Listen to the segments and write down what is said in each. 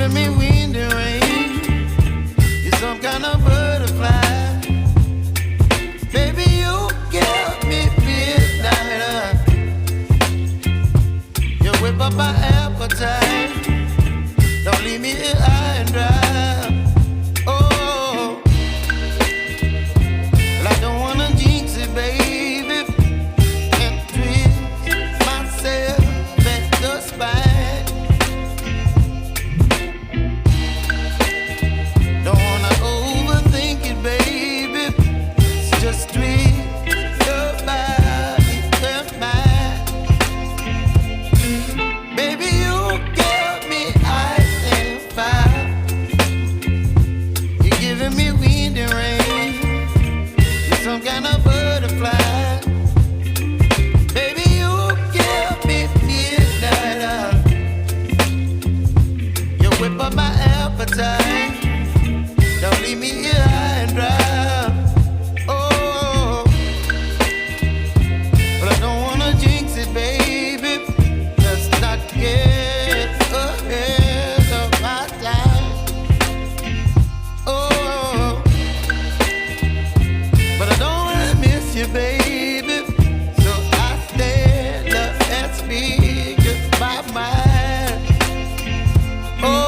giving me wind and rain. You're some kind of butterfly. Baby, you give me midnight. You whip up my appetite. Don't leave me here high and dry. Oh, well, I don't wanna jinx it, baby, and twist myself at the spine. Don't wanna overthink it, baby. It's just twist your body and mine. Baby, you give me ice and fire. You're giving me wind and rain. You're some kind of butterfly. Baby, you give me midnight. You whip up my appetite. Don't leave me here high and dry. Oh, but I don't wanna jinx it, baby. Let's not get ahead of my time. Oh, but I don't wanna miss you, baby. So I stand up and speak my mind. Oh.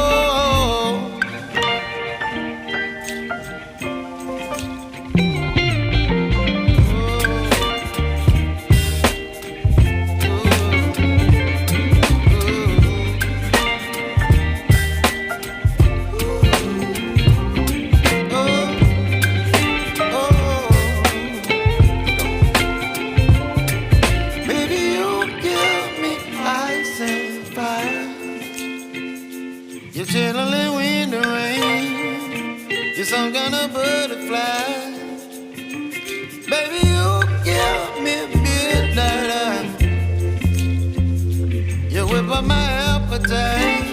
Baby, you give me ice and fire. You're chilling wind and rain. You're some kind of butterfly. Baby, you give me midnight. You whip up my appetite.